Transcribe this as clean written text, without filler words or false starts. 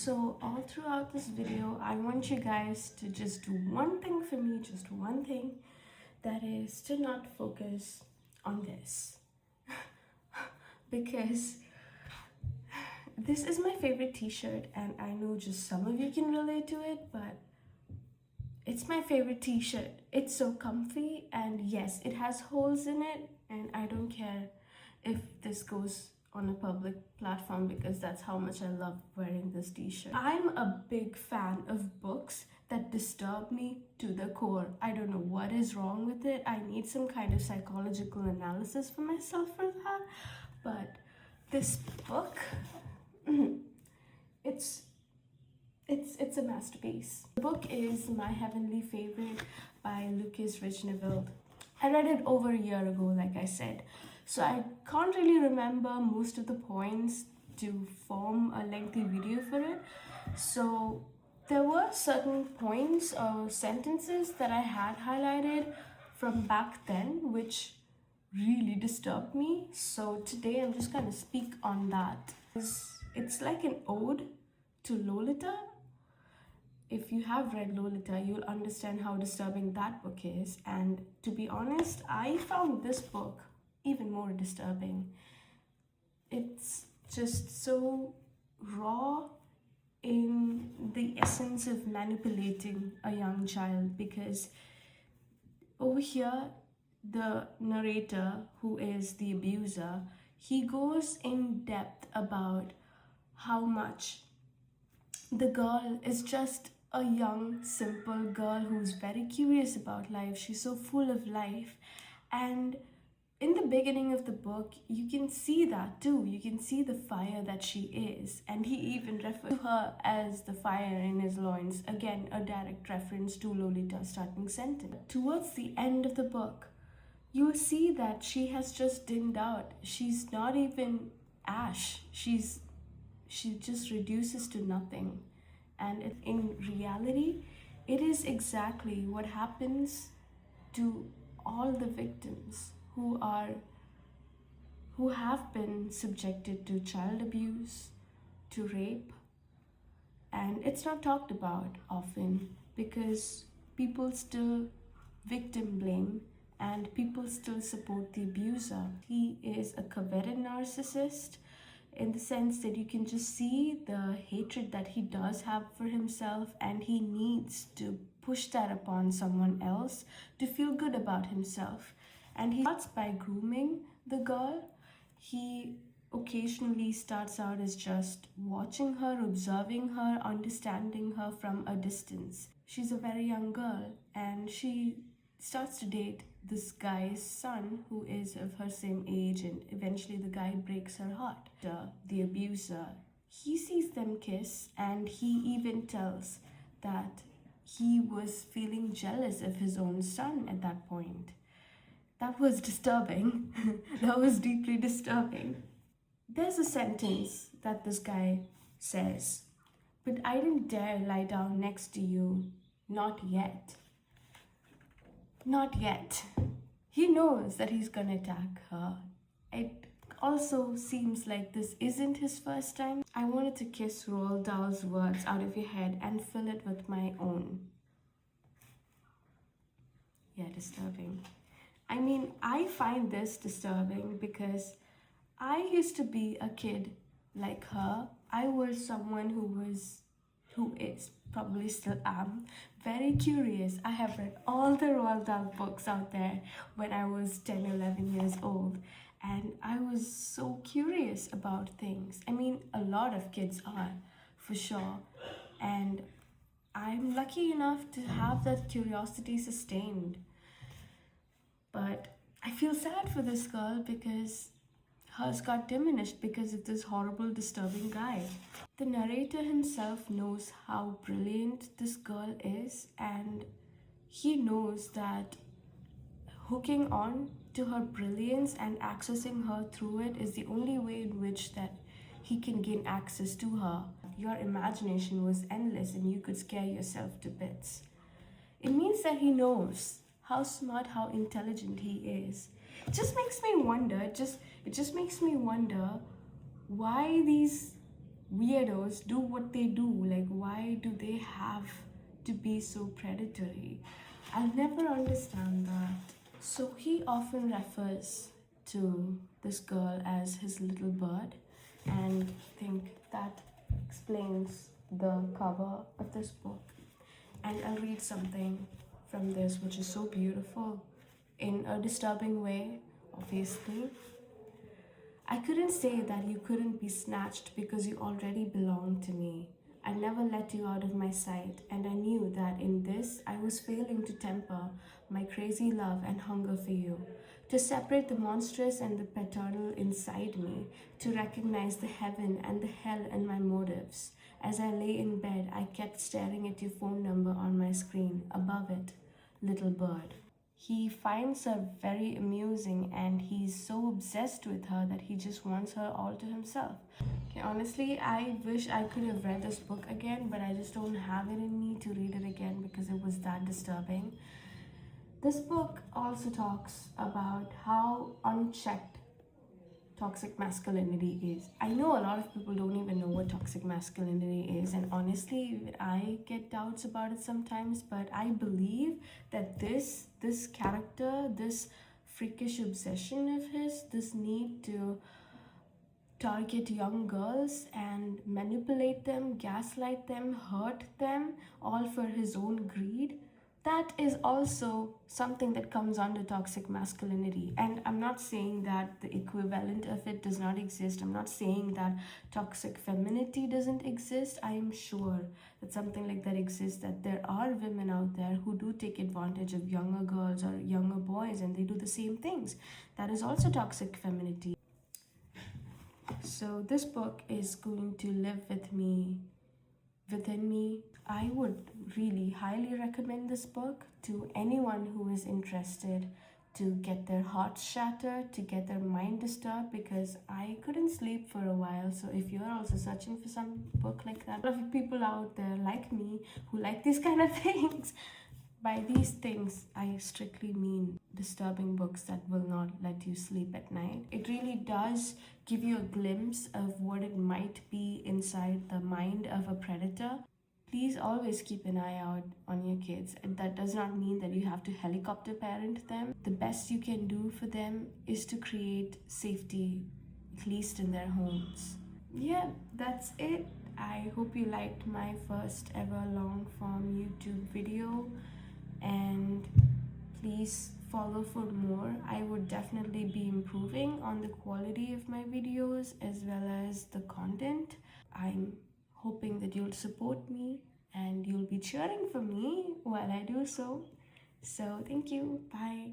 So all throughout this video, I want you guys to just do one thing for me, just one thing, that is to not focus on this. Because this is my favorite t-shirt, and I know just some of you can relate to it, but it's my favorite t-shirt. It's so comfy, and yes, it has holes in it, and I don't care if this goes on a public platform because that's how much I love wearing this t-shirt. I'm a big fan of books that disturb me to the core. I don't know what is wrong with it. I need some kind of psychological analysis for myself for that. But this book, it's a masterpiece. The book is My Heavenly Favorite by Lucas Richneeville. I read it over a year ago, like I said. So I can't really remember most of the points to form a lengthy video for it. So there were certain points or sentences that I had highlighted from back then, which really disturbed me. So today I'm just gonna speak on that. It's like an ode to Lolita. If you have read Lolita, you'll understand how disturbing that book is. And to be honest, I found this book even more disturbing. It's just so raw in the essence of manipulating a young child, because over here, the narrator, who is the abuser, he goes in depth about how much the girl is just a young, simple girl who's very curious about life. She's so full of life. And in the beginning of the book, you can see that too. You can see the fire that she is. And he even refers to her as the fire in his loins. Again, a direct reference to Lolita's starting sentence. Towards the end of the book, you will see that she has just dimmed out. She's not even ash. She just reduces to nothing. And in reality, it is exactly what happens to all the victims who have been subjected to child abuse, to rape. And it's not talked about often because people still victim blame and people still support the abuser. He is a coveted narcissist, in the sense that you can just see the hatred that he does have for himself, and he needs to push that upon someone else to feel good about himself. And he starts by grooming the girl. He occasionally starts out as just watching her, observing her, understanding her from a distance. She's a very young girl, and she starts to date this guy's son who is of her same age, and eventually the guy breaks her heart. The abuser, he sees them kiss, and he even tells that he was feeling jealous of his own son at that point. That was disturbing. That was deeply disturbing. There's a sentence that this guy says, "But I didn't dare lie down next to you, not yet." Not yet. He knows that he's gonna attack her. It also seems like this isn't his first time. I wanted to kiss Roald Dahl's words out of your head and fill it with my own. Yeah, disturbing. I mean, I find this disturbing because I used to be a kid like her. I was someone who is, probably still am, very curious. I have read all the Roald Dahl books out there when I was 10, 11 years old. And I was so curious about things. I mean, a lot of kids are, for sure. And I'm lucky enough to have that curiosity sustained. But I feel sad for this girl because hers got diminished because of this horrible, disturbing guy. The narrator himself knows how brilliant this girl is, and he knows that hooking on to her brilliance and accessing her through it is the only way in which that he can gain access to her. Your imagination was endless and you could scare yourself to bits. It means that he knows how smart, how intelligent he is. It just makes me wonder, it just makes me wonder why these weirdos do what they do. Like, why do they have to be so predatory? I'll never understand that. So he often refers to this girl as his little bird, and I think that explains the cover of this book. And I'll read something from this, which is so beautiful in a disturbing way, obviously. I couldn't say that you couldn't be snatched because you already belonged to me. I never let you out of my sight, and I knew that in this I was failing to temper my crazy love and hunger for you, to separate the monstrous and the paternal inside me, to recognize the heaven and the hell in my motives. As I lay in bed, I kept staring at your phone number on my screen, above it, little bird. He finds her very amusing and he's so obsessed with her that he just wants her all to himself. Okay, honestly, I wish I could have read this book again, but I just don't have it in me to read it again because it was that disturbing. This book also talks about how unchecked toxic masculinity is. I know a lot of people don't even know what toxic masculinity is, and honestly, I get doubts about it sometimes, but I believe that this character, this freakish obsession of his, this need to target young girls and manipulate them, gaslight them, hurt them, all for his own greed. That is also something that comes under toxic masculinity. And I'm not saying that the equivalent of it does not exist. I'm not saying that toxic femininity doesn't exist. I am sure that something like that exists, that there are women out there who do take advantage of younger girls or younger boys and they do the same things. That is also toxic femininity. So this book is going to live with me, within me. I would really highly recommend this book to anyone who is interested to get their hearts shattered, to get their mind disturbed, because I couldn't sleep for a while. So if you're also searching for some book like that, a lot of people out there like me who like these kind of things, by these things, I strictly mean disturbing books that will not let you sleep at night. It really does give you a glimpse of what it might be inside the mind of a predator. Please always keep an eye out on your kids. That does not mean that you have to helicopter parent them. The best you can do for them is to create safety, at least in their homes. Yeah, that's it. I hope you liked my first ever long form YouTube video, and please follow for more. I would definitely be improving on the quality of my videos as well as the content. I'm hoping that you'll support me and you'll be cheering for me while I do so. So thank you. Bye.